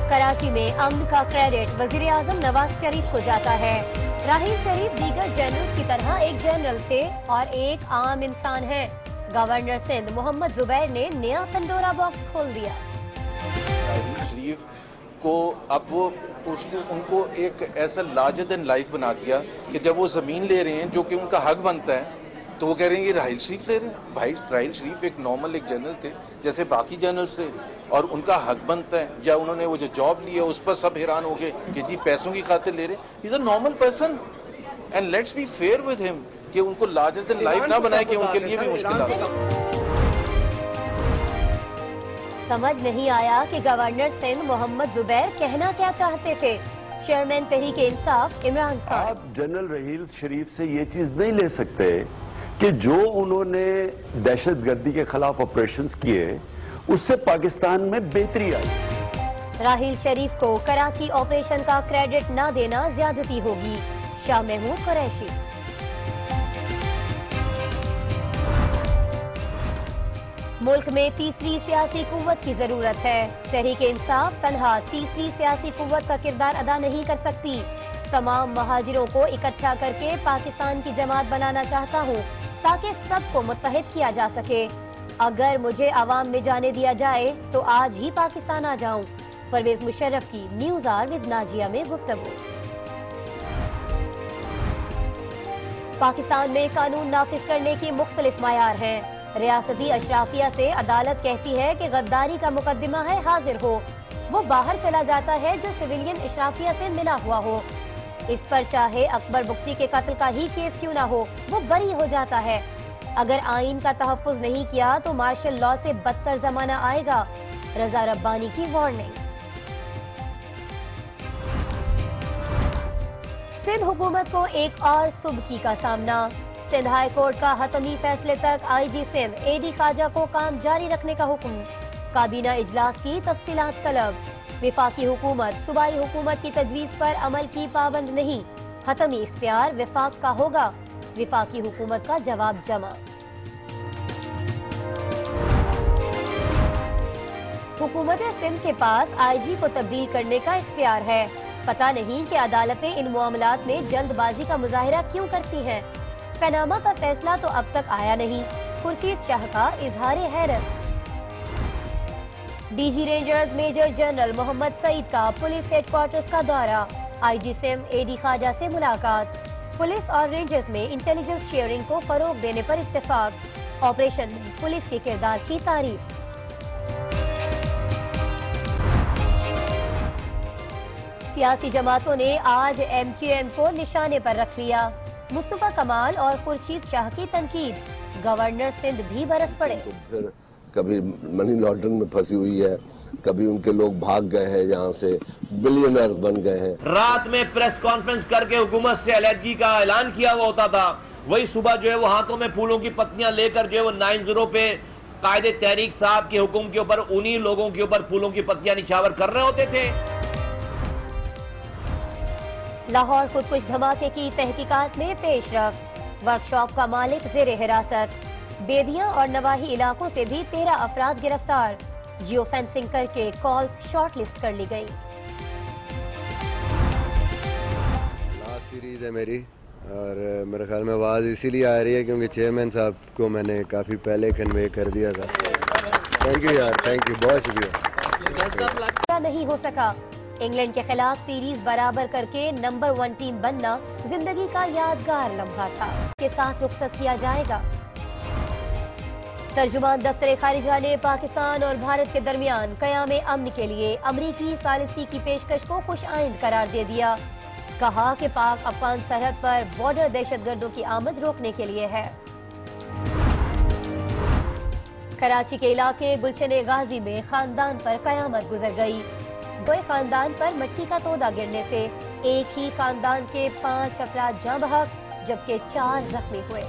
कराची में अमन का क्रेडिट वजीर आजम नवाज शरीफ को जाता है। राहील शरीफ दीगर जनरल्स की तरह एक जनरल थे और एक आम इंसान है। गवर्नर सिंध मोहम्मद जुबैर ने नया पंडोरा बॉक्स खोल दिया। राहील शरीफ को अब वो उनको एक ऐसा लार्जर देन लाइफ बना दिया कि जब वो ज़मीन ले रहे हैं जो कि उनका हक बनता है तो वो कह रहे हैं ये राहील शरीफ ले रहे हैं। भाई राहील शरीफ एक नॉर्मल एक जनरल थे जैसे बाकी जनरल्स थे और उनका हक बनता है, या उन्होंने वो जो जॉब लिया उस पर सब हैरान हो गए कि जी पैसों की खातिर ले रहे। He is a normal person and let's be fair with him कि उनको लार्जर देन लाइफ ना बनाए कि उनके लिए भी मुश्किल आ। समझ नहीं आया कि गवर्नर सिंध मोहम्मद जुबैर कहना क्या चाहते थे। चेयरमैन तहरीक इंसाफ इमरान खान, आप जनरल राहील शरीफ से ये चीज नहीं ले सकते कि जो उन्होंने दहशतगर्दी के खिलाफ ऑपरेशंस किए उससे पाकिस्तान में बेहतरी आई। राहील शरीफ को कराची ऑपरेशन का क्रेडिट ना देना ज्यादती होगी। शाह महमूद कुरैशी, मुल्क में तीसरी सियासी कुव्वत की जरूरत है। तहरीक इंसाफ तन्हा तीसरी सियासी कुव्वत का किरदार अदा नहीं कर सकती। तमाम महाजिरों को इकट्ठा करके पाकिस्तान की जमात बनाना चाहता हूँ ताकि सबको मुत्तहिद किया जा सके। अगर मुझे आवाम में जाने दिया जाए तो आज ही पाकिस्तान आ जाऊं। परवेज मुशर्रफ की न्यूज आवर विद नाजिया में गुफ्तगू। पाकिस्तान में कानून नाफिज करने की मुख्तलिफ मायार हैं। रियासती अशराफिया से अदालत कहती है कि गद्दारी का मुकदमा है, हाजिर हो। वो बाहर चला जाता है जो सिविलियन अशराफिया से मिला हुआ हो। इस पर चाहे अकबर बुख्ती के कत्ल का ही केस क्यों ना हो, वो बरी हो जाता है। अगर आइन का तहफ्फुज नहीं किया तो मार्शल लॉ से बदतर जमाना आएगा। रजा रब्बानी की वार्निंग। सिंध हुकूमत को एक और सुबकी का सामना। सिंध हाई कोर्ट का हतमी फैसले तक आईजी सिंध एडी ख्वाजा को काम जारी रखने का हुक्म। काबीना इजलास की तफसीलात तलब। विफाकी हुकूमत सूबाई हुकूमत की तजवीज पर अमल की पाबंद नहीं। हतमी इख्तियार विफाक का होगा। विफाकी हुकूमत का जवाब जमा। हुकूमत सिंध के पास आईजी को तब्दील करने का इख्तियार है। पता नहीं कि अदालतें इन मामलात में जल्दबाजी का मुजाहिरा क्यों करती हैं। पनामा का फैसला तो अब तक आया नहीं। खुर्शीद शाह का इजहार हैरत। DG rangers major general Mohammad Saeed का पुलिस हेडक्वार्टर्स का दौरा। आईजी सिंध एडी ख्वाजा से मुलाकात। पुलिस और रेंजर्स में इंटेलिजेंस शेयरिंग को फरोग देने पर इत्तेफाक। ऑपरेशन में पुलिस के किरदार की तारीफ। सियासी जमातों ने आज MQM को निशाने पर रख लिया। मुस्तफा कमाल और खुर्शीद शाह की तनकीद। गवर्नर सिंध भी बरस पड़े। तो फिर कभी मनी लॉन्ड्रिंग में फंसी हुई है, कभी उनके लोग भाग गए हैं, यहाँ से बिलियनर बन गए हैं। रात में प्रेस कॉन्फ्रेंस करके हुकूमत से अलहदगी का ऐलान किया हुआ होता था, वही सुबह जो है वो हाथों में फूलों की पत्तियां लेकर जो है वो 9-0 पे कायदे तहरीक साहब के हुक्म के ऊपर उन्हीं लोगों के ऊपर फूलों की पत्तियां निछावर कर रहे होते थे। लाहौर खुदकुश धमाके की तहकीकात में पेशरफ। वर्कशॉप का मालिक जेर हिरासत। बेदिया और नवाही इलाकों से भी 13 अफराद गिरफ्तार। जियो फेंसिंग करके कॉल्स शॉर्ट लिस्ट कर ली गई। लास्ट सीरीज है मेरी और मेरे ख्याल में आवाज़ इसीलिए आ रही है क्योंकि चेयरमैन साहब को मैंने काफ़ी पहले कन्वे कर दिया था। थैंक यू यार, थैंक यू, बहुत शुक्रिया। नहीं हो सका। इंग्लैंड के खिलाफ सीरीज बराबर करके नंबर 1 टीम बनना जिंदगी का यादगार लम्हा था। के साथ रुखसत किया जाएगा। तर्जुमान दफ्तर खारिजा ने पाकिस्तान और भारत के दरमियान क़याम अमन के लिए अमरीकी सालिसी की पेशकश को खुश आइंद करार दे दिया। कहा कि पाक अफगान सरहद पर बॉर्डर दहशतगर्दों की आमद रोकने के लिए है। कराची के इलाके गुलशन गाजी में खानदान पर कयामत गुजर गई। दो खानदान पर मिट्टी का तोदा गिरने से एक ही खानदान के 5 अफराद जाँ बहक जबकि 4 जख्मी हुए।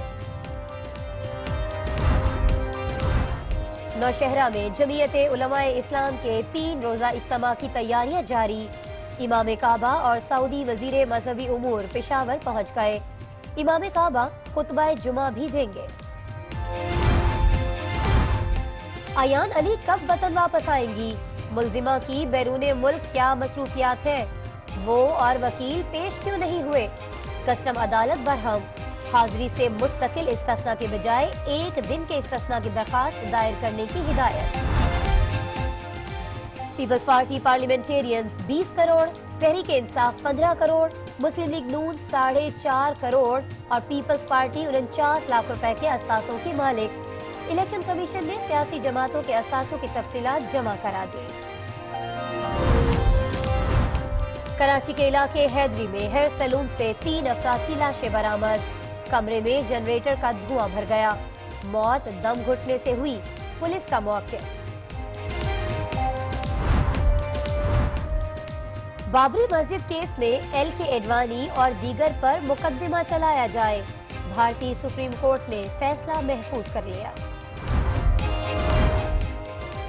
नौशहरा में जमीयत उलमाए इस्लाम के 3 रोजा इज्तिमा की तैयारियां जारी। इमाम काबा और सऊदी वजीर मजहबी उमूर पेशावर पहुंच गए। इमाम काबा खुतबा जुमा भी देंगे। अयान अली कब वतन वापस आएंगी? मुलजिमा की बैरूने मुल्क क्या मसरूफियात है, वो और वकील पेश क्यों नहीं हुए। कस्टम अदालत बरहम, हाजिरी से मुस्तकिल इस्तिस्ना के बजाय एक दिन के इस्तिस्ना की दरखास्त दायर करने की हिदायत। Peoples party parliamentarians 20 crore, Tehreek Insaf 15 crore, मुस्लिम लीग नून 4.5 करोड़ और पीपल्स पार्टी 49 लाख रुपए के असासों की मालिक। इलेक्शन कमीशन ने सियासी जमातों के असासों की तफसीलात जमा करा दी। कराची के इलाके हैदरी में हेयर सैलून से 3 अफराद की लाशें बरामद। कमरे में जनरेटर का धुआं भर गया, मौत दम घुटने से हुई, पुलिस का मौक़िफ़। बाबरी मस्जिद केस में LK एडवाणी और दीगर पर मुकदमा चलाया जाए, भारतीय सुप्रीम कोर्ट ने फैसला महफूज कर लिया।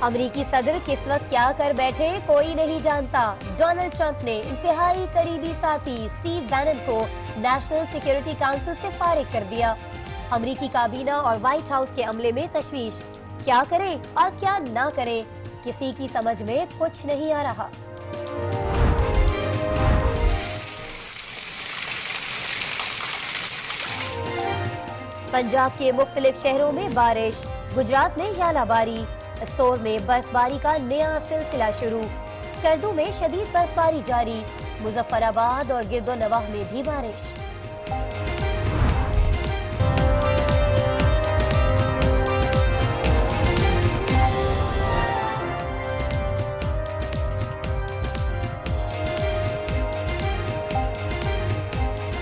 अमेरिकी सदर किस वक्त क्या कर बैठे कोई नहीं जानता। डोनाल्ड ट्रंप ने इंतहाई करीबी साथी स्टीव बैनन को नेशनल सिक्योरिटी काउंसिल से फारिग कर दिया। अमेरिकी काबीना और व्हाइट हाउस के अमले में तशवीश, क्या करें और क्या ना करें, किसी की समझ में कुछ नहीं आ रहा। पंजाब के मुख्तलिफ शहरों में बारिश, गुजरात में यालाबारी, स्तोर में बर्फबारी का नया सिलसिला शुरू, स्कर्दू में शदीद बर्फबारी जारी, मुजफ्फराबाद और गिरदोनवाह में भी बारिश।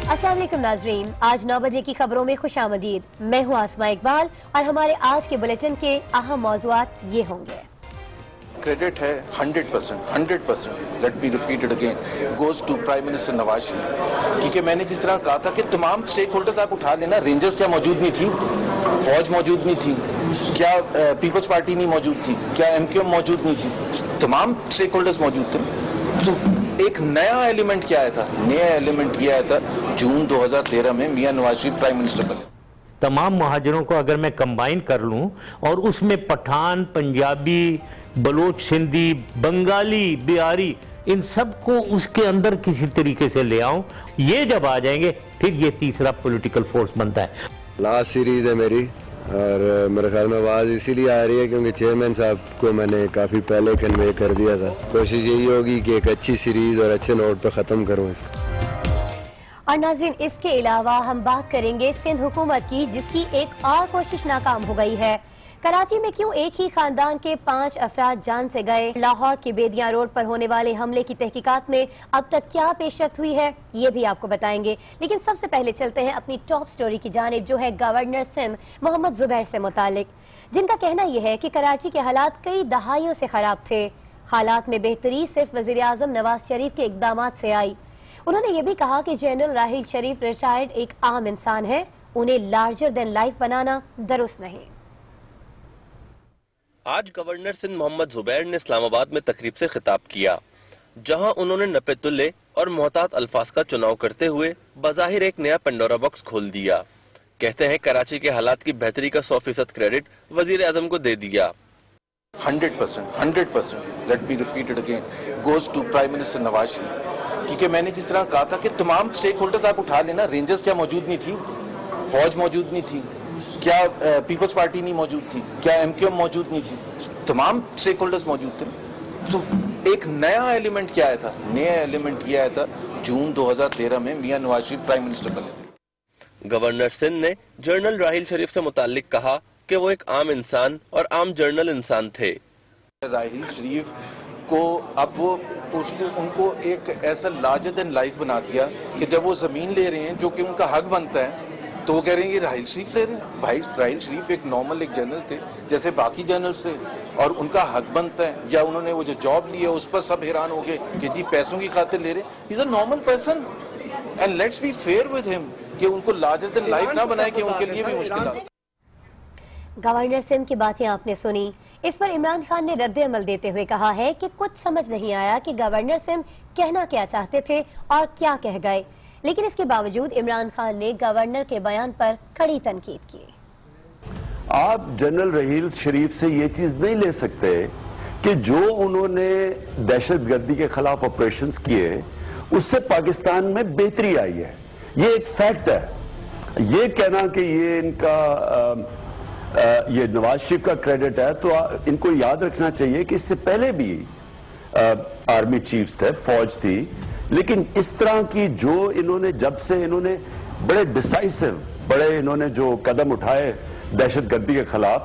अस्सलाम वालेकुम नाजरीन, आज 9 बजे की खबरों में खुशामदीद। मैं हूँ आसमा इकबाल और हमारे आज के बुलेटिन के अहम मौज़ूआत ये होंगे। क्रेडिट है 100%, let me repeat it again, goes to prime minister Nawaz Sharif, क्योंकि मैंने जिस तरह कहा था कि तमाम स्टेक होल्डर्स आप उठा लेना, रेंजर्स क्या मौजूद नहीं थी, फौज मौजूद नहीं थी, क्या पीपल्स पार्टी नहीं मौजूद थी, क्या MQM मौजूद नहीं थी, तमाम स्टेक होल्डर्स मौजूद थे। तो एक नया एलिमेंट क्या आया था? नया एलिमेंट ये आया था जून 2013 में मियां नवाज शरीफ प्राइम मिनिस्टर बने। तमाम महाजरों को अगर मैं कंबाइन कर लूं और उसमें पठान, पंजाबी, बलोच, सिंधी, बंगाली, बिहारी, इन सबको उसके अंदर किसी तरीके से ले आऊं, ये जब आ जाएंगे फिर ये तीसरा पॉलिटिकल फोर्स बनता है। लास्ट सीरीज है मेरी और मेरे ख्याल में आवाज़ इसीलिए आ रही है क्योंकि चेयरमैन साहब को मैंने काफ़ी पहले कन्वे कर दिया था। कोशिश यही होगी कि एक अच्छी सीरीज़ और अच्छे नोट पर ख़त्म करूँ इसको। और नाज़रीन, इसके अलावा हम बात करेंगे सिंध हुकूमत की, जिसकी एक और कोशिश नाकाम हो गई है। कराची में क्यों एक ही खानदान के 5 अफराद जान से गए, लाहौर के बेदिया रोड पर होने वाले हमले की तहकीकात में अब तक क्या पेशरफ्त हुई है, ये भी आपको बताएंगे। लेकिन सबसे पहले चलते हैं अपनी टॉप स्टोरी की जानिब, जो है गवर्नर सिंध मोहम्मद जुबैर से मुतालिक, जिनका कहना यह है कि कराची के हालात कई दहाइयों से खराब थे। हालात में बेहतरी सिर्फ वज़ीर आज़म नवाज शरीफ के इक़दामात से आई। उन्होंने ये भी कहा कि जनरल राहिल शरीफ रिटायर्ड एक आम इंसान है, उन्हें लार्जर देन लाइफ बनाना दुरुस्त नहीं। आज गवर्नर सिंध मोहम्मद जुबैर ने इस्लामाबाद में तकरीब से खिताब किया, जहां उन्होंने नपे-तुल्ले और मोहतात अल्फाज का चुनाव करते हुए बज़ाहिर एक नया पंडोरा बॉक्स खोल दिया। कहते हैं कराची के हालात की बेहतरी का 100% क्रेडिट वजीर आज़म को दे दिया। 100%, let me repeat it again, goes to prime minister Nawaz Sharif, क्योंकि मैंने जिस तरह कहा था कि तमाम स्टेक होल्डर्स आप उठा लेना, रेंजर्स क्या मौजूद नहीं थी, फौज मौजूद नहीं थी, क्या पीपल्स पार्टी नहीं मौजूद थी, क्या MQM मौजूद नहीं थी, तमाम स्टेक होल्डर्स मौजूद थे। तो एक नया एलिमेंट क्या आया था? नया एलिमेंट ये आया था जून 2013 में मियां नवाज शरीफ प्राइम मिनिस्टर बने थे। गवर्नर सिंध ने जनरल राहिल शरीफ से मुताल्लिक कहा कि वो एक आम इंसान और आम जर्नल इंसान थे। राहिल शरीफ को अब वो उनको एक ऐसा लार्जर देन लाइफ बना दिया कि जब वो जमीन ले रहे हैं जो कि उनका हक बनता है, तो वो कह रहे हैं ये राहिल शरीफ ले रहे हैं। भाई राहिल शरीफ एक नॉर्मल एक जनरल थे जैसे बाकी जनरल्स थे, और उनका हक बनता है, या उन्होंने वो जो जॉब ली है उस पर सब हैरान हो गए कि जी पैसों की खातिर ले रहे हैं। He is a normal person and let's be fair with him, कि उनको लार्जर देन लाइफ ना बनाए कि उनके लिए भी मुश्किल है। गवर्नर सिंध की बातें आपने सुनी। इस पर इमरान खान ने रद्द अमल देते हुए कहा है कि कुछ समझ नहीं आया कि गवर्नर सिंध कहना क्या चाहते थे और क्या कह गए, लेकिन इसके बावजूद इमरान खान ने गवर्नर के बयान पर कड़ी तनकीद की। आप जनरल राहिल शरीफ से ये चीज नहीं ले सकते कि जो उन्होंने दहशतगर्दी के खिलाफ ऑपरेशंस किए उससे पाकिस्तान में बेहतरी आई है। ये एक फैक्ट है। ये कहना कि ये इनका ये नवाज शरीफ का क्रेडिट है, तो इनको याद रखना चाहिए कि इससे पहले भी आर्मी चीफ्स थे, फौज थी, लेकिन इस तरह की जो इन्होंने जब से इन्होंने बड़े डिसाइसिव बड़े इन्होंने जो कदम उठाए दहशतगर्दी के खिलाफ,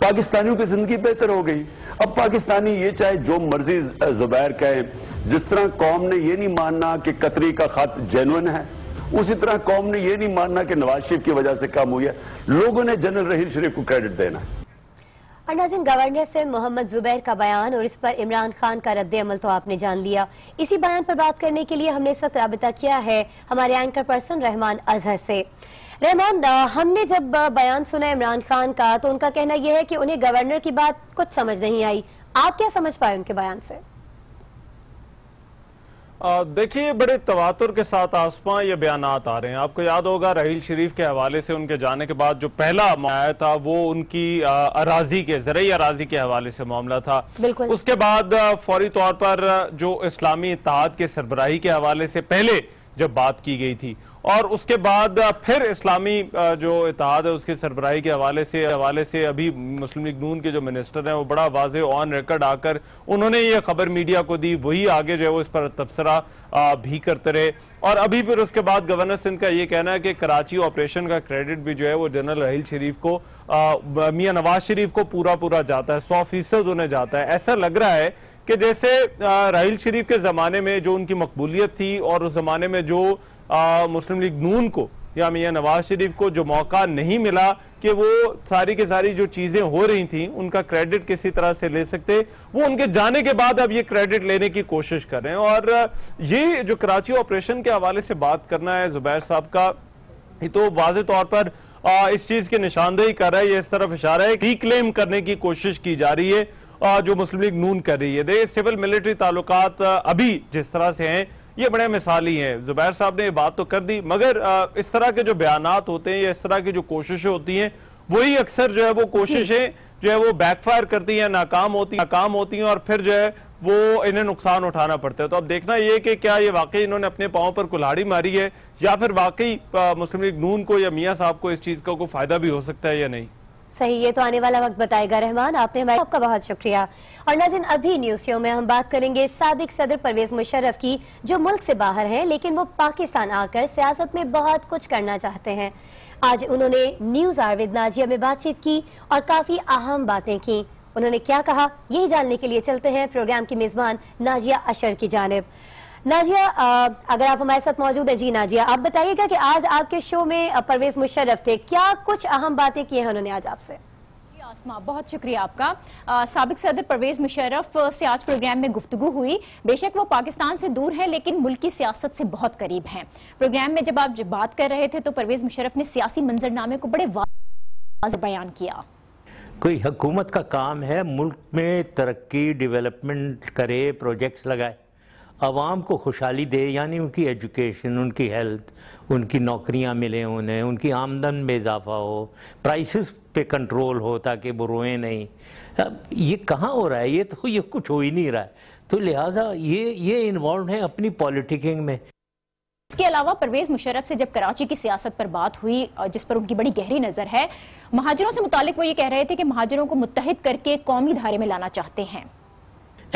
पाकिस्तानियों की जिंदगी बेहतर हो गई। अब पाकिस्तानी ये चाहे जो मर्जी जुबैर कहे, जिस तरह कौम ने ये नहीं मानना कि कतरी का खत जेन्युइन है, उसी तरह कौम ने ये नहीं मानना कि नवाज शरीफ की वजह से कम हुई है। लोगों ने जनरल रहील शरीफ को क्रेडिट देना है। और नाज़रीन, गवर्नर सिंध मोहम्मद जुबैर का बयान और इस पर इमरान खान का रद्द अमल तो आपने जान लिया। इसी बयान पर बात करने के लिए हमने इस वक्त राबिता किया है हमारे एंकर पर्सन रहमान अजहर से। रहमान, हमने जब बयान सुना इमरान खान का तो उनका कहना यह है कि उन्हें गवर्नर की बात कुछ समझ नहीं आई। आप क्या समझ पाए उनके बयान से? देखिए, बड़े तवातुर के साथ आसमां ये बयानात आ रहे हैं। आपको याद होगा रहील शरीफ के हवाले से उनके जाने के बाद जो पहला आया था वो उनकी अराजी के ज़रई अराजी के हवाले से मामला था। उसके बाद फौरी तौर पर जो इस्लामी इत्तेहाद के सरबराही के हवाले से पहले जब बात की गई थी, और उसके बाद फिर इस्लामी जो इत्तेहाद है उसके सरबराही के हवाले से अभी मुस्लिम लीग नून के जो मिनिस्टर हैं वो बड़ा वाज़े ऑन रिकॉर्ड आकर उन्होंने ये खबर मीडिया को दी, वही आगे जो है वो इस पर तबसरा भी करते रहे। और अभी फिर उसके बाद गवर्नर सिंध का ये कहना है कि कराची ऑपरेशन का क्रेडिट भी जो है वो जनरल रहील शरीफ को, मियां नवाज शरीफ को पूरा जाता है, 100% उन्हें जाता है। ऐसा लग रहा है कि जैसे रहील शरीफ के ज़माने में जो उनकी मकबूलियत थी और उस ज़माने में जो मुस्लिम लीग नून को या मियां नवाज शरीफ को जो मौका नहीं मिला कि वो सारी की सारी जो चीजें हो रही थी उनका क्रेडिट किसी तरह से ले सकते, वो उनके जाने के बाद अब ये क्रेडिट लेने की कोशिश कर रहे हैं। और ये जो कराची ऑपरेशन के हवाले से बात करना है जुबैर साहब का, ये तो वाज़े तौर पर इस चीज की निशानदेही कर रहा है, ये इस तरफ इशारा है, रिक्लेम करने की कोशिश की जा रही है जो मुस्लिम लीग नून कर रही है। देखिए, सिविल मिलिट्री ताल्लुकात अभी जिस तरह से हैं ये बड़े मिसाली हैं। जुबैर साहब ने ये बात तो कर दी, मगर इस तरह के जो बयानात होते हैं या इस तरह की जो कोशिशें होती हैं वही अक्सर जो है वो कोशिशें जो है वो बैकफायर करती हैं, नाकाम होती हैं और फिर जो है वो इन्हें नुकसान उठाना पड़ता है। तो अब देखना ये कि क्या ये वाकई इन्होंने अपने पांव पर कुल्हाड़ी मारी है या फिर वाकई मुस्लिम लीग नून को या मियां साहब को इस चीज का कोई फायदा भी हो सकता है या नहीं। सही, ये तो आने वाला वक्त बताएगा। रहमान, आपने आपका बहुत शुक्रिया। और नाज़रीन, अभी न्यूज़ शो में हम बात करेंगे साबिक सदर परवेज मुशर्रफ की, जो मुल्क से बाहर हैं लेकिन वो पाकिस्तान आकर सियासत में बहुत कुछ करना चाहते हैं। आज उन्होंने न्यूज़ आवर विद नाजिया में बातचीत की और काफी अहम बातें की। उन्होंने क्या कहा, यही जानने के लिए चलते हैं प्रोग्राम की मेजबान नाजिया अशर की जानिब। नाजिया, अगर आप हमारे साथ मौजूद है। जी नाजिया, आप बताइएगा कि आज आपके शो में परवेज मुशर्रफ थे, क्या कुछ अहम बातें की हैं उन्होंने आज आपसे? आसमा, बहुत शुक्रिया आपका। साबिक सदर परवेज मुशर्रफ से आज प्रोग्राम में गुफ्तगू हुई। बेशक वो पाकिस्तान से दूर हैं लेकिन मुल्क की सियासत से बहुत करीब हैं। प्रोग्राम में जब आप बात कर रहे थे तो परवेज मुशर्रफ ने सियासी मंजरनामे को बड़े वाज़ेह बयान किया। कोई हुकूमत का काम है मुल्क में तरक्की डेवलपमेंट करे, प्रोजेक्ट्स लगाए, आवाम को खुशहाली दे, यानी उनकी एजुकेशन, उनकी हेल्थ, उनकी नौकरियां मिले, उन्हें उनकी आमदन में इजाफा हो, प्राइसेस पे कंट्रोल हो ताकि वो रोएं नहीं। अब ये कहाँ हो रहा है? ये कुछ हो ही नहीं रहा है। तो लिहाजा ये इन्वॉल्व है अपनी पॉलिटिकिंग में। इसके अलावा परवेज मुशर्रफ से जब कराची की सियासत पर बात हुई, जिस पर उनकी बड़ी गहरी नजर है, महाजिरों से मुतालिक वो ये कह रहे थे कि महाजिरों को मुत्तहिद करके कौमी धारे में लाना चाहते हैं।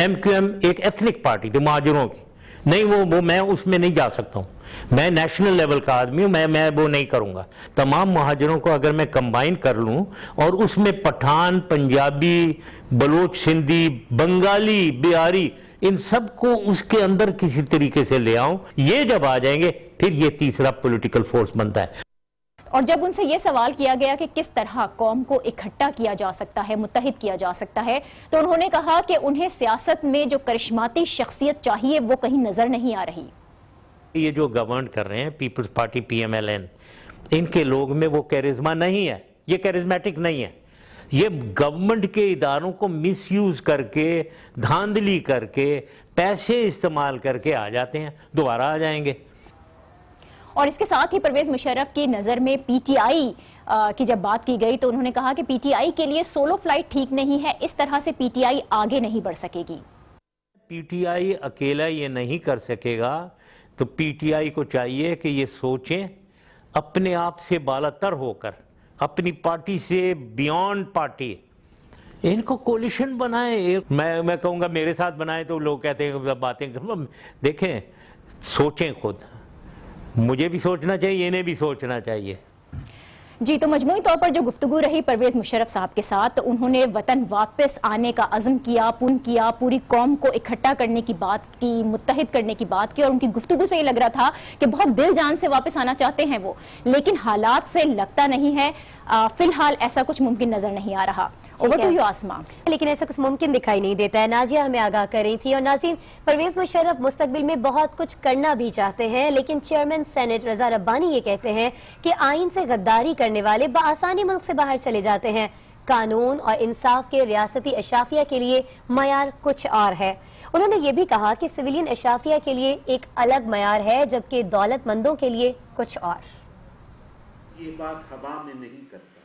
MQM एक एथनिक पार्टी थी महाजिरों की, नहीं वो मैं उसमें नहीं जा सकता हूँ। मैं नेशनल लेवल का आदमी हूँ, मैं वो नहीं करूँगा। तमाम महाजिरों को अगर मैं कंबाइन कर लूँ और उसमें पठान, पंजाबी, बलोच, सिंधी, बंगाली, बिहारी, इन सब को उसके अंदर किसी तरीके से ले आऊं, ये जब आ जाएंगे फिर ये तीसरा पॉलिटिकल फोर्स बनता है। और जब उनसे यह सवाल किया गया कि किस तरह कौम को इकट्ठा किया जा सकता है, मुत्तहिद किया जा सकता है, तो उन्होंने कहा कि उन्हें सियासत में जो करिश्माती शख्सियत चाहिए वो कहीं नजर नहीं आ रही। ये जो गवर्न कर रहे हैं पीपल्स पार्टी PMLN, इनके लोग में वो कैरिज्मा नहीं है, ये कैरिज्मेटिक नहीं है। ये गवर्नमेंट के इदारों को मिसयूज करके, धांधली करके, पैसे इस्तेमाल करके आ जाते हैं, दोबारा आ जाएंगे। और इसके साथ ही परवेज मुशर्रफ की नज़र में PTI की जब बात की गई तो उन्होंने कहा कि पीटीआई के लिए सोलो फ्लाइट ठीक नहीं है, इस तरह से पीटीआई आगे नहीं बढ़ सकेगी। पीटीआई अकेला ये नहीं कर सकेगा, तो पीटीआई को चाहिए कि ये सोचें अपने आप से बालातर होकर, अपनी पार्टी से बियॉन्ड पार्टी, इनको कोलिशन बनाएं। मैं कहूँगा मेरे साथ बनाएं तो लोग कहते हैं बातें कर, देखें सोचें खुद, मुझे भी सोचना चाहिए, इन्हें भी सोचना चाहिए। जी, तो मजमूई तौर पर जो गुफ्तगू रही परवेज मुशर्रफ साहब के साथ, तो उन्होंने वतन वापस आने का अज़्म किया, पूरी कौम को इकट्ठा करने की बात की, मुत्तहिद करने की बात की, और उनकी गुफ्तगू से ये लग रहा था कि बहुत दिल जान से वापस आना चाहते हैं वो, लेकिन हालात से लगता नहीं है, फिलहाल ऐसा कुछ मुमकिन नजर नहीं आ रहा। ओवर टू यू आसमा। लेकिन ऐसा कुछ मुमकिन दिखाई नहीं देता है। नाजिया हमें आगाह कर रही थी। और नाज़रीन, परवेज मुशर्रफ मुस्तकबिल में बहुत कुछ करना भी चाहते हैं, लेकिन चेयरमैन सेनेट रजा रब्बानी ये कहते हैं कि आइन से गद्दारी करने वाले बआसानी मुल्क से बाहर चले जाते हैं। कानून और इंसाफ के रियासती अशराफिया के लिए मयार कुछ और है। उन्होंने ये भी कहा कि सिविलियन अशराफिया के लिए एक अलग मयार है, जबकि दौलतमंदों के लिए कुछ और। ये बात हवा में नहीं करता,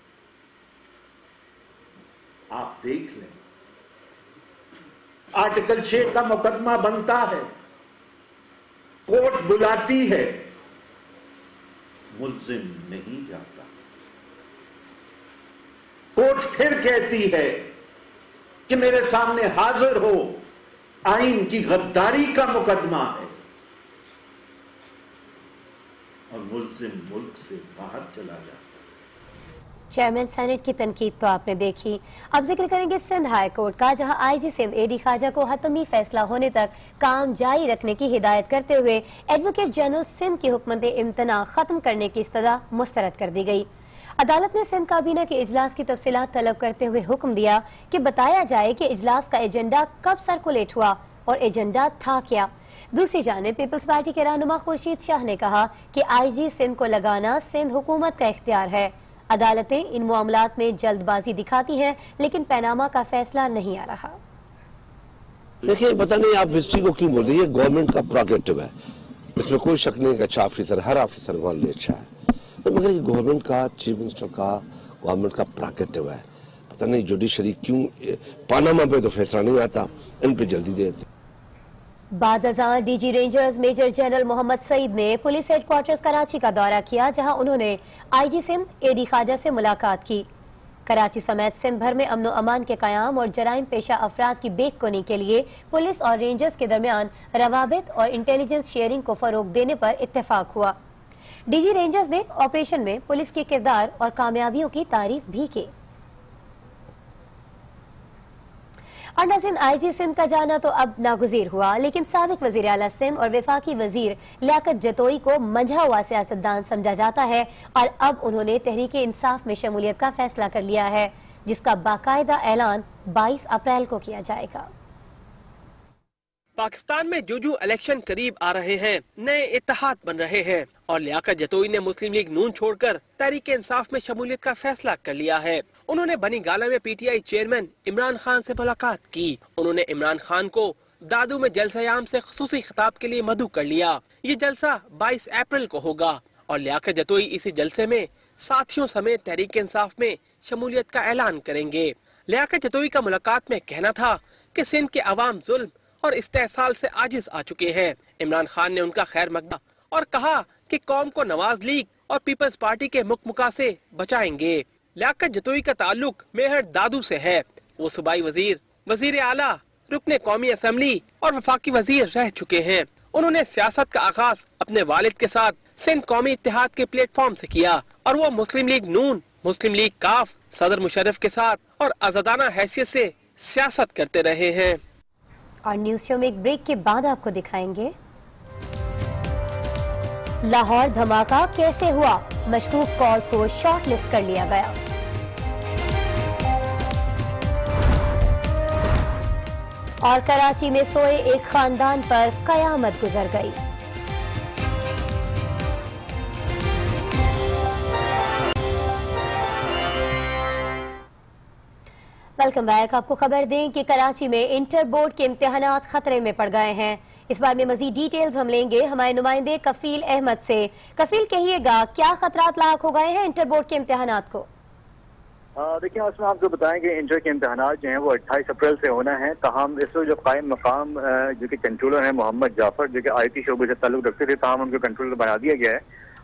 आप देख लें, आर्टिकल 6 का मुकदमा बनता है, कोर्ट बुलाती है, मुल्जिम नहीं जाता, कोर्ट फिर कहती है कि मेरे सामने हाजिर हो, आइन की गद्दारी का मुकदमा है, और मुल्जिम मुल्क से बाहर चला जाता है। चेयरमैन सेनेट की तनकीद तो आपने देखी। अब जिक्र करेंगे सिंध हाई कोर्ट का, जहां आईजी सिंध एडी ख्वाजा को हतमी फैसला होने तक काम जारी रखने की हिदायत करते हुए एडवोकेट जनरल सिंध की हुक्मत इम्तना खत्म करने की इस्तदा मुस्तरद कर दी गई। अदालत ने सिंध काबीना के इजलास की तफसीलात तलब करते हुए हुक्म दिया कि बताया जाए कि इजलास का एजेंडा कब सर्कुलेट हुआ और एजेंडा था क्या। दूसरी जानिब पीपल्स पार्टी के रहनुमा खुर्शीद शाह ने कहा कि आईजी सिंध को लगाना सिंध हुकूमत का इख्तियार है। अदालतें इन मामलात में जल्दबाजी दिखाती हैं, लेकिन पैनामा का फैसला नहीं आ रहा। देखिए, पता नहीं आप हिस्ट्री को क्यों बोल रही है, गवर्नमेंट का प्रोगेटिव है, इसमें कोई शक नहीं कि अच्छा ऑफिसर, हर ऑफिसर वाले अच्छा है, तो मगर गवर्नमेंट का, चीफ मिनिस्टर का, गवर्नमेंट का प्रोगेटिव है। पता नहीं जुडिशरी क्यों पानामा पे तो फैसला नहीं आता, इन पे जल्दी देते। बाद अज़ां DG rangers major general Mohammad Saeed ने पुलिस हेडक्वार्टर्स कराची का दौरा किया, जहां उन्होंने आईजी सिंध एडी ख्वाजा से मुलाकात की। कराची समेत सिंध भर में अमन अमान के कयाम और जराइम पेशा अफराद की बेखुनी के लिए पुलिस और रेंजर्स के दरमियान रवाबित और इंटेलिजेंस शेयरिंग को फरोग देने पर इत्तेफाक हुआ। डीजी रेंजर्स ने ऑपरेशन में पुलिस के किरदार और कामयाबियों की तारीफ भी की। और नाज़रीन, आईजी सिंध का जाना तो अब नागुज़ीर हुआ, लेकिन साबिक वज़ीर आला सिंध और वफाकी वज़ीर लियाकत जतोई को मंझा हुआ सियासतदान समझा जाता है, और अब उन्होंने तहरीक इंसाफ में शमूलियत का फैसला कर लिया है, जिसका बाकायदा ऐलान 22 अप्रैल को किया जाएगा। पाकिस्तान में जो इलेक्शन करीब आ रहे हैं, नए इत्तेहाद बन रहे हैं, और लियाकत जतोई ने मुस्लिम लीग नून छोड़कर तहरीक इंसाफ में शमूलियत का फैसला कर लिया है। उन्होंने बनी गाला में पीटीआई चेयरमैन इमरान खान से मुलाकात की। उन्होंने इमरान खान को दादू में जलसा-ए-आम से खुसूसी खिताब के लिए मदऊ कर लिया। ये जलसा 22 अप्रैल को होगा, और लियाकत जतोई इसी जलसे में साथियों समेत तहरीक इंसाफ में शमूलियत का ऐलान करेंगे। लियाकत जतोई का मुलाकात में कहना था कि सिंध के अवाम जुल्म और इस्तेहसाल से आजिज आ चुके हैं। इमरान खान ने उनका खैर मकदम और कहा कि कौम को नवाज लीग और पीपल्स पार्टी के मुकमुका से बचाएंगे। लियाकत जतोई का ताल्लुक मेहर दादू से है। वो सूबाई वजीर, वजीर आला, रुकने कौमी असम्बली और वफाकी वजीर रह चुके हैं। उन्होंने सियासत का आगाज अपने वालिद के साथ सिंध कौमी इत्तेहाद के प्लेटफॉर्म से किया, और वो मुस्लिम लीग नून, मुस्लिम लीग काफ, सदर मुशर्रफ के साथ और आजादाना हैसियत से सियासत करते रहे हैं। और न्यूज शो में एक ब्रेक के बाद आपको दिखाएंगे लाहौर धमाका कैसे हुआ, मशकूक कॉल्स को शॉर्ट लिस्ट कर लिया गया। और कराची में सोए एक खानदान पर कयामत गुजर गई। Welcome back. आपको खबर दें कि कराची में इंटर बोर्ड के इम्तिहानात खतरे में पड़ गए हैं। इस बार में मजीद डिटेल्स हम लेंगे हमारे नुमाइंदे कफील अहमद से। कफील, कहिएगा क्या खतरात लाक हो गए हैं इंटर बोर्ड के इम्तिहानात को? देखिए, उसमें आपको बताएं कि इंटर के इम्तिहानात जो हैं वो 28 अप्रैल से होना है। ताहम इस वक्त जो कायम मकाम जो कि कंट्रोलर हैं मोहम्मद जाफर, जो कि IT शोबे से ताल्लुक रखते थे, ताहम उनको कंट्रोलर बना दिया गया है।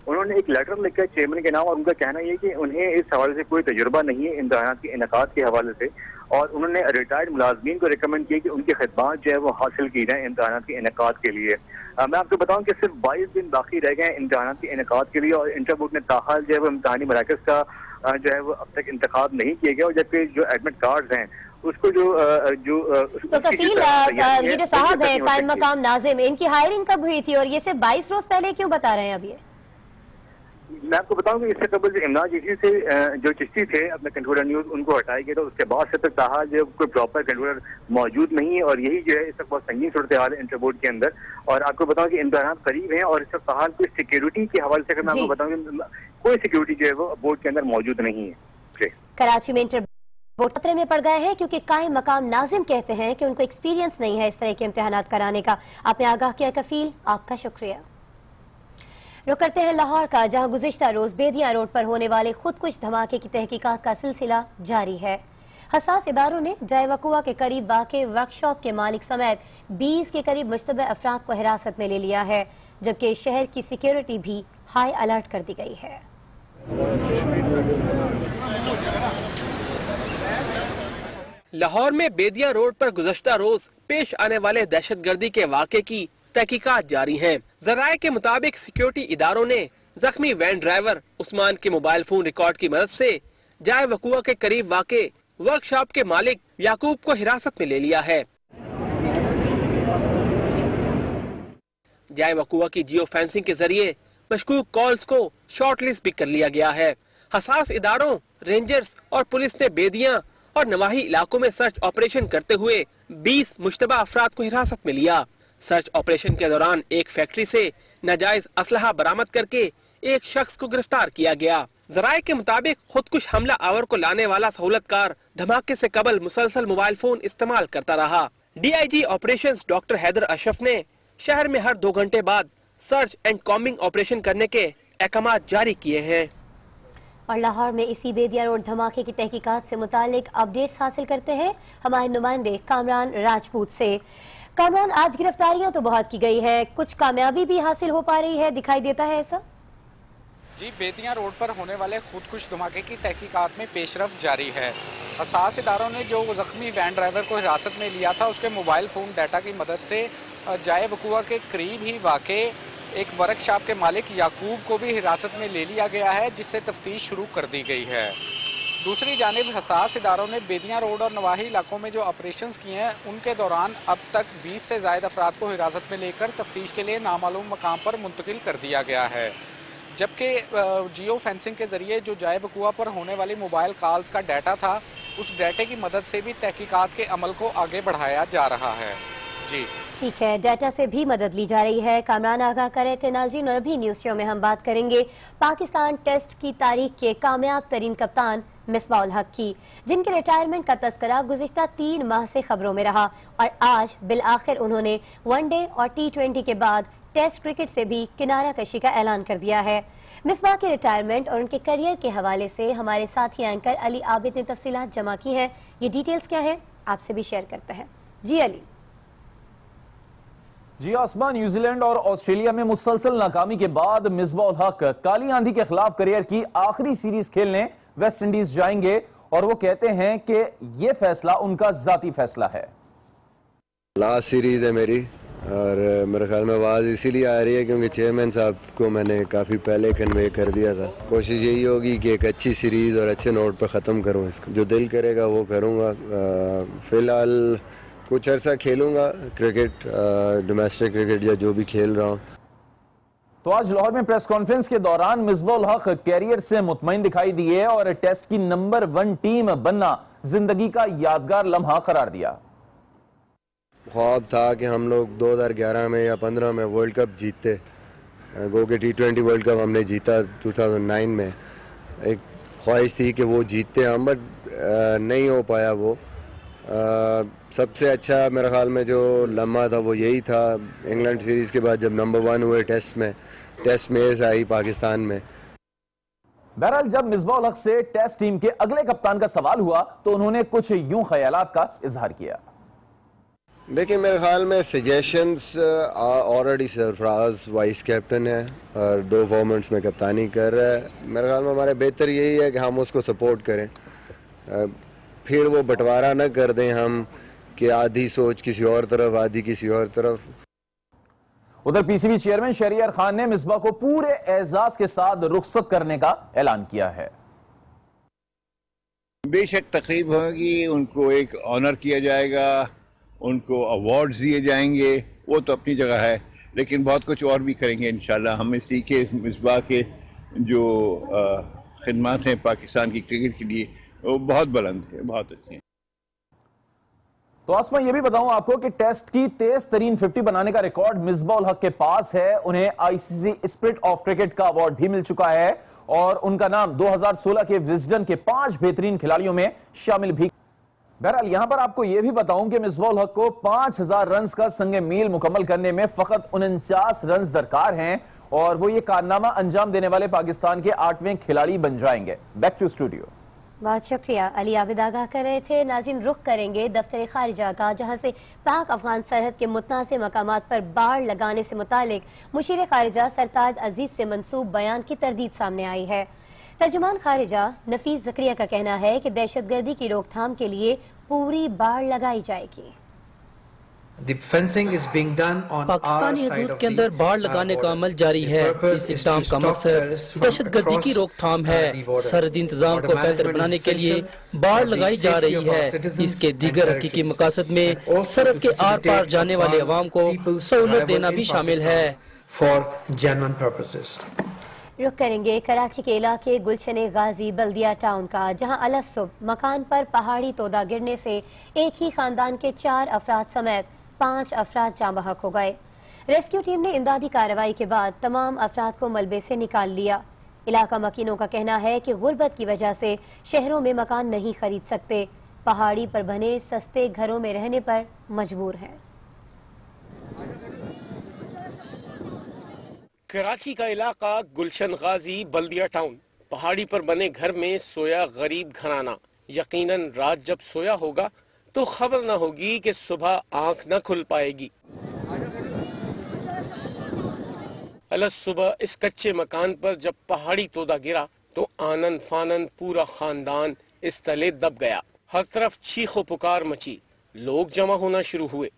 उन्होंने एक लेटर लिखा है चेयरमैन के नाम, और उनका कहना यह कि उन्हें इस हवाले से कोई तजुर्बा नहीं है इम्तिहानात के इनकाद के हवाले से, और उन्होंने रिटायर्ड मुलाजमीन को रिकमेंड किया कि उनकी खिदमात जो है वो हासिल की जाए इम्तिहानात के इनकाद के लिए। मैं आपको बताऊं कि सिर्फ 22 दिन बाकी रह गए हैं इम्तिहानात के इनकाद के लिए, और इंटर बोर्ड ने ताहाल जो है वो इम्तिहानी मराकज़ का जो है वो अब तक इंतखाब नहीं किया गया, और जबकि जो एडमिट कार्ड्स हैं उसको तो कफील ये जो साहब है कायम मकाम नाजिम, इनकी हायरिंग कब हुई थी और ये सिर्फ 22 रोज पहले क्यों बता रहे हैं अभी? मैं आपको बताऊं कि इससे कबल इमरान चिश्ती से जो चिश्ती थे अपने कंट्रोलर न्यूज, उनको हटाया गया था। उसके बाद से तक ताहा जो कोई प्रॉपर कंट्रोलर मौजूद नहीं है, और यही जो है इस वक्त बहुत संगीन सूरत हाल है इंटर बोर्ड के अंदर। और आपको बताऊं कि इम्तिहानात करीब हैं, और इस वक्त ताहा कोई सिक्योरिटी के हवाले से मैं आपको बताऊं कि कोई सिक्योरिटी जो है वो बोर्ड के अंदर मौजूद नहीं है। कराची में इंटर बोर्ड खतरे में पड़ गए हैं क्योंकि कायम मकाम नाजिम कहते हैं कि उनको एक्सपीरियंस नहीं है इस तरह के इम्तिहानात कराने का। आपने आगाह किया कफील, आपका शुक्रिया। रुक करते हैं लाहौर का, जहां गुज़िश्ता रोज बेदिया रोड पर होने वाले खुदकुश धमाके की तहकीकात का सिलसिला जारी है। हसास इदारों ने जाए वकुआ के करीब वाक़े वर्कशॉप के मालिक समेत 20 के करीब मुश्तबह अफराद को हिरासत में ले लिया है, जबकि शहर की सिक्योरिटी भी हाई अलर्ट कर दी गई है। लाहौर में बेदिया रोड पर गुज़श्ता रोज पेश आने वाले दहशतगर्दी के वाक़े की तहकीकात जारी हैं। ज़राए के मुताबिक सिक्योरिटी इदारों ने जख्मी वैन ड्राइवर उस्मान के मोबाइल फोन रिकॉर्ड की मदद से जाए वकुआ के करीब वाक़े वर्कशॉप के मालिक याकूब को हिरासत में ले लिया है। जाए वकुआ की जियो फेंसिंग के जरिए मशकूक कॉल्स को शॉर्ट लिस्ट भी कर लिया गया है। हसास इदारों, रेंजर्स और पुलिस ने बेदिया और नवाही इलाकों में सर्च ऑपरेशन करते हुए 20 मुश्तबा अफराद को हिरासत में लिया। सर्च ऑपरेशन के दौरान एक फैक्ट्री से नाजायज असलहा बरामद करके एक शख्स को गिरफ्तार किया गया। ज़राए के मुताबिक खुदकुश हमला आवर को लाने वाला सहूलतकार धमाके से कबल मुसलसल मोबाइल फोन इस्तेमाल करता रहा। DIG operations doctor Haider Ashraf ने शहर में हर 2 घंटे बाद सर्च एंड कॉम्बिंग ऑपरेशन करने के अहकामात जारी किए हैं। और लाहौर में इसी बेदिया रोड धमाके की तहकीकात से मुतालिक अपडेट्स हासिल करते हैं हमारे नुमाइंदे कामरान राजपूत से। कामरान, आज गिरफ्तारियां तो बहुत की गई है, कुछ कामयाबी भी हासिल हो पा रही है, दिखाई देता है ऐसा? जी, बेदिया रोड पर होने वाले खुदकुश धमाके की तहकीकात में पेशरफ जारी है। हसास इदारों ने जो जख्मी वैन ड्राइवर को हिरासत में लिया था, उसके मोबाइल फ़ोन डाटा की मदद से जाए वकुआ के करीब ही वाक़े एक वर्कशॉप के मालिक याकूब को भी हिरासत में ले लिया गया है, जिससे तफ्तीश शुरू कर दी गई है। दूसरी जानिब हसास इदारों ने बेदिया रोड और नवाही इलाकों में जो ऑपरेशंस किए हैं, उनके दौरान अब तक 20 से ज़ायद अफराद को हिरासत में लेकर तफ्तीश के लिए नामालूम मकाम पर मुंतकिल कर दिया गया है। जबकि जियो फेंसिंग के ज़रिए जो जाए वकुआ पर होने वाली मोबाइल कॉल्स का डाटा था, उस डाटे की मदद से भी तहकीकात के अमल को आगे बढ़ाया जा रहा है। जी ठीक है, डाटा से भी मदद ली जा रही है। कामरान आगाह कर रहे थे नाज़रीन, और अभी न्यूज़ शो में हम बात करेंगे पाकिस्तान टेस्ट की तारीख के कामयाब तरीन कप्तान मिसबाह उल हक की, जिनके रिटायरमेंट का तस्करा गुज़िश्ता 3 माह से खबरों में रहा, और आज बिल आखिर उन्होंने वनडे और T20 के बाद टेस्ट क्रिकेट से भी किनारा कशी का ऐलान कर दिया है। मिसबाह के रिटायरमेंट और उनके करियर के हवाले से हमारे साथी एंकर अली आबिद ने तफसीलात जमा की हैं। ये डिटेल्स क्या है, आपसे भी शेयर करते हैं। जी अली। जी आसमान, न्यूजीलैंड और ऑस्ट्रेलिया में मुसलसल नाकामी के बाद मिसबाह उल हक काली आंधी के खिलाफ करियर की आखिरी सीरीज खेलने वेस्ट इंडीज जाएंगे, और वो कहते हैं कि ये फैसला उनका जाती फैसला है। लास्ट सीरीज है मेरी, और मेरे ख्याल में आवाज़ इसीलिए आ रही है क्योंकि चेयरमैन साहब को मैंने काफ़ी पहले कन्वे कर दिया था। कोशिश यही होगी कि एक अच्छी सीरीज़ और अच्छे नोट पर ख़त्म करूँ इसको, जो दिल करेगा वो करूँगा। फ़िलहाल कुछ अर्सा खेलूँगा क्रिकेट, डोमेस्टिक क्रिकेट या जो भी खेल रहा हूँ। तो आज लाहौर में प्रेस कॉन्फ्रेंस के दौरान मिसबाह उल हक कैरियर से मुतमईन दिखाई दिए और टेस्ट की नंबर 1 टीम बनना जिंदगी का यादगार लम्हा करार दिया। ख्वाब था कि हम लोग 2011 में या 15 में वर्ल्ड कप जीतते, गो के T20 वर्ल्ड कप हमने जीता 2009 में। एक ख्वाहिश थी कि वो जीतते हम, बट नहीं हो पाया वो। सबसे अच्छा मेरे ख्याल में जो लम्हा था वो यही था इंग्लैंड सीरीज़ के बाद जब नंबर 1 हुए टेस्ट में आई पाकिस्तान में। बहरहाल जब मिसबाह उल हक से टेस्ट टीम के अगले कप्तान का सवाल हुआ तो उन्होंने कुछ यूं ख्यालात का इजहार किया। देखिए मेरे ख्याल में suggestions already Sarfaraz vice captain है और 2 फॉर्मेट्स में कप्तानी कर रहा है। मेरे ख्याल में हमारे बेहतर यही है कि हम उसको सपोर्ट करें, फिर वो बंटवारा न कर दें हम कि आधी सोच किसी और तरफ आधी किसी और तरफ। उधर पीसीबी चेयरमैन शहरियार खान ने मिसबाह को पूरे एजाज के साथ रुखसत करने का ऐलान किया है। बेशक तकरीब होगी, उनको एक ऑनर किया जाएगा, उनको अवार्ड्स दिए जाएंगे, वो तो अपनी जगह है, लेकिन बहुत कुछ और भी करेंगे इंशाल्लाह। हम इसलिए के मिसबाह के जो खिदमत हैं पाकिस्तान की क्रिकेट के लिए वो बहुत बुलंद है, बहुत अच्छी है। तो आसमा ये भी बताऊं आपको कि टेस्ट की तेज तरीन 50 बनाने का रिकॉर्ड मिसबाह उल हक के पास है। उन्हें आईसीसी स्पिरिट ऑफ क्रिकेट का अवार्ड भी मिल चुका है और उनका नाम 2016 के विजडन के 5 बेहतरीन खिलाड़ियों में शामिल भी। बहरहाल यहां पर आपको यह भी बताऊं कि मिसबाह उल हक को 5000 रन का संगे मील मुकम्मल करने में फकत 49 रन दरकार हैं और वो ये कारनामा अंजाम देने वाले पाकिस्तान के 8वें खिलाड़ी बन जाएंगे। Back to studio. बहुत शुक्रिया अली आबिद आगाह कर रहे थे। नाज़रीन रुख करेंगे दफ्तर खारिजा का, जहाँ से पाक अफगान सरहद के मुतनाज़ मकामात पर बाड़ लगाने से मुतालिक मुशीर खारिजा सरताज अजीज से मंसूब बयान की तरदीद सामने आई है। तर्जुमान खारिजा नफीस ज़करिया का कहना है कि दहशतगर्दी की रोकथाम के लिए पूरी बाड़ लगाई जाएगी। पाकिस्तानी हदूद के अंदर बाड़ लगाने का अमल जारी है। इस इक़दाम का मकसद दहशतगर्दी की रोकथाम है। सरहदी इंतजाम को बेहतर बनाने के लिए बाड़ लगाई जा रही है। इसके दीगर हकीकी मकासद में सरहद के आर पार जाने वाले अवाम को सहूलत देना भी शामिल है। रुख करेंगे कराची के इलाके गुलशन गाजी बल्दिया टाउन का, जहां अलसुब मकान पर पहाड़ी तोदा गिरने से एक ही खानदान के 4 अफराद समेत 5 अफराद जाँ बहक हो गए। रेस्क्यू टीम ने इमदादी कार्रवाई के बाद तमाम अफराद को मलबे से निकाल लिया। इलाका मकीनों का कहना है कि गुर्बत की वजह से शहरों में मकान नहीं खरीद सकते, पहाड़ी पर बने सस्ते घरों में रहने पर मजबूर हैं। कराची का इलाका गुलशन गाजी बल्दिया टाउन, पहाड़ी पर बने घर में सोया गरीब घराना। यकीनन रात जब सोया होगा तो खबर न होगी कि सुबह आंख न खुल पाएगी। अलग सुबह इस कच्चे मकान पर जब पहाड़ी तोदा गिरा तो आनन फानन पूरा खानदान इस तले दब गया। हर तरफ चीखो पुकार मची, लोग जमा होना शुरू हुए।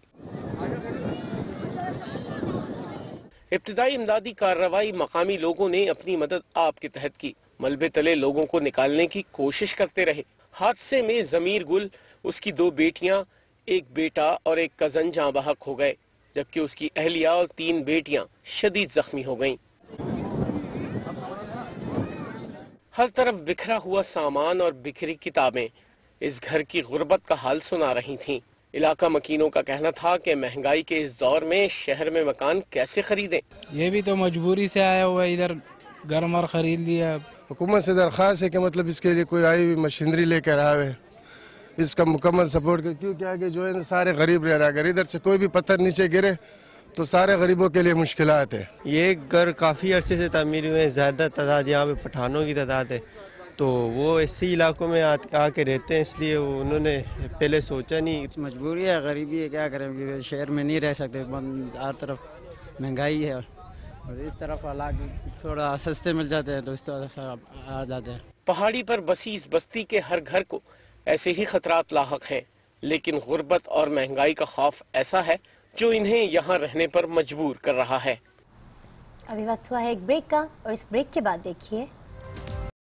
इब्तिदाई इमदादी कार्रवाई मकामी लोगों ने अपनी मदद आप के तहत की। मलबे तले लोगों को निकालने की कोशिश करते रहे। हादसे में जमीर गुल, उसकी 2 बेटियां, एक बेटा और एक कजन जाँ बहक हो गए, जबकि उसकी अहलिया और 3 बेटियां शदीद जख्मी हो गईं। हर तरफ बिखरा हुआ सामान और बिखरी किताबें इस घर की गुर्बत का हाल सुना रही थीं। इलाका मकीनों का कहना था कि महंगाई के इस दौर में शहर में मकान कैसे खरीदें। ये भी तो मजबूरी से आया हुआ है, इधर घर मर खरीद लिया। हुकूमत से दरख्वास्त है कि मतलब इसके लिए कोई आई हुई मशीनरी लेकर आवे, इसका मुकम्मल सपोर्ट कर, क्योंकि आगे जो है सारे गरीब रह रहा है। अगर इधर से कोई भी पत्थर नीचे गिरे तो सारे गरीबों के लिए मुश्किलात है। ये घर काफ़ी अरसे से तामीर हुए हैं, ज़्यादा तादाद यहाँ पे पठानों की तादाद है, तो वो ऐसे इलाकों में आके रहते हैं, इसलिए उन्होंने पहले सोचा नहीं। मजबूरी है, गरीबी है, क्या करें, शहर में नहीं रह सकते, हर तरफ महंगाई है और इस तरफ हालात थोड़ा सस्ते मिल जाते हैं तो इस तरह से आ जाते हैं। पहाड़ी पर बसी इस बस्ती के हर घर को ऐसे ही खतरात लाहक हैं, लेकिन गुर्बत और महंगाई का खौफ ऐसा है जो इन्हें यहाँ रहने पर मजबूर कर रहा है। अभी वक्त हुआ है एक ब्रेक का और इस ब्रेक के बाद देखिए